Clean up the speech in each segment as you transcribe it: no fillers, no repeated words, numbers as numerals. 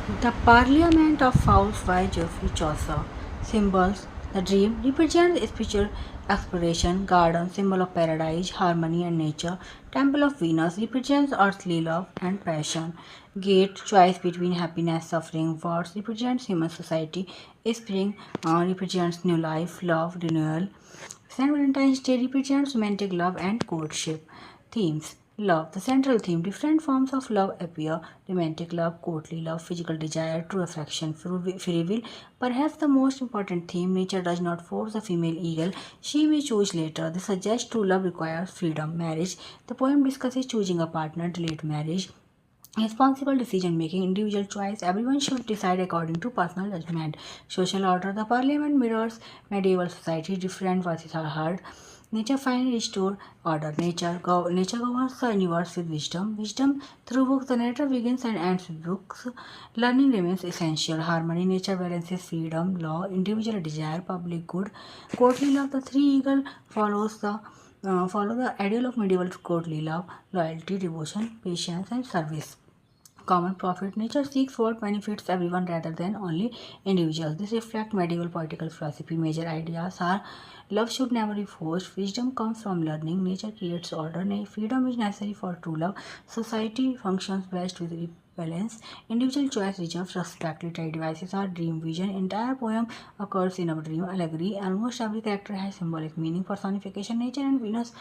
The Parliament of Fowls by Geoffrey Chaucer. Symbols. The dream represents spiritual exploration, garden, symbol of paradise, harmony and nature. Temple of Venus represents earthly love and passion. Gate, choice between happiness, suffering. Words represents human society. Spring represents new life, love, renewal. Saint Valentine's Day represents romantic love and courtship. Themes. Love. The central theme. Different forms of love appear. Romantic love, courtly love, physical desire, true affection, free will. Perhaps the most important theme. Nature does not force the female eagle. She may choose later. This suggests true love requires freedom. Marriage. The poem discusses choosing a partner, delayed marriage. Responsible decision making, individual choice, everyone should decide according to personal judgment. Social order, the parliament mirrors medieval society, different voices are heard. Nature finally restored order. Nature governs the universe with wisdom. Wisdom through books, the narrative begins and ends with books. Learning remains essential. Harmony, nature balances freedom, law, individual desire, public good. Courtly love, the three eagle follow the ideal of medieval courtly love, loyalty, devotion, patience, and service. Common profit, nature seeks what benefits everyone rather than only individuals. This reflects medieval political philosophy. Major ideas are love should never be forced, wisdom comes from learning, nature creates order, freedom is necessary for true love, society functions best with balance, individual choice deserves respect, literary devices are dream vision, entire poem occurs in a dream allegory, almost every character has symbolic meaning, personification, nature and Venus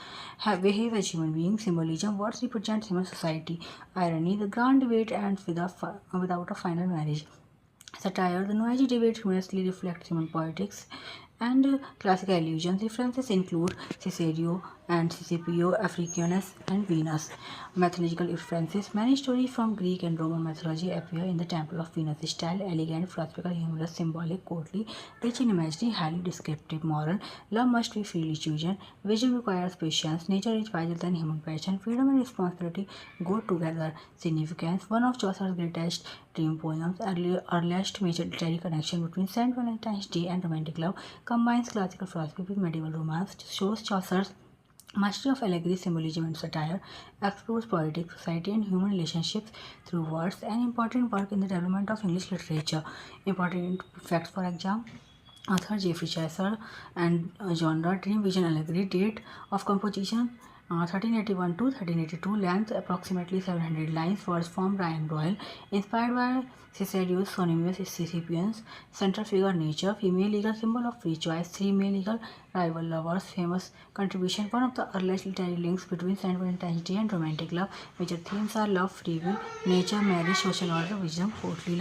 behave as human beings, symbolism, words represent human society, irony, the grand debate ends without a final marriage. Satire, the noisy debate humorously reflects human politics and classical allusions. References include Cicero and Scipio, Africanus, and Venus. Mythological references, many stories from Greek and Roman mythology appear in the Temple of Venus. Style, elegant, philosophical, humorous, symbolic, courtly, rich in imagery, highly descriptive, moral. Love must be freely chosen. Wisdom requires patience. Nature is wiser than human passion. Freedom and responsibility go together. Significance, one of Chaucer's greatest dream poems, earliest major literary connection between Saint Valentine's Day and romantic love, combines classical philosophy with medieval romance, shows Chaucer's mastery of allegory, symbolism, and satire, explores politics, society, and human relationships through words, an important work in the development of English literature. Important facts, for example, author Geoffrey Chaucer and genre Dream Vision Allegory, date of composition 1381 to 1382, length approximately 700 lines, words from Ryan Royal, inspired by Cicero's Sonimius Sisypheans, central figure nature, female eagle, symbol of free choice, three male eagle, rival lovers, famous contribution, one of the earliest literary links between Saint Valentine's Day and romantic love. Major themes are love, free will, nature, marriage, social order, wisdom, courtly love.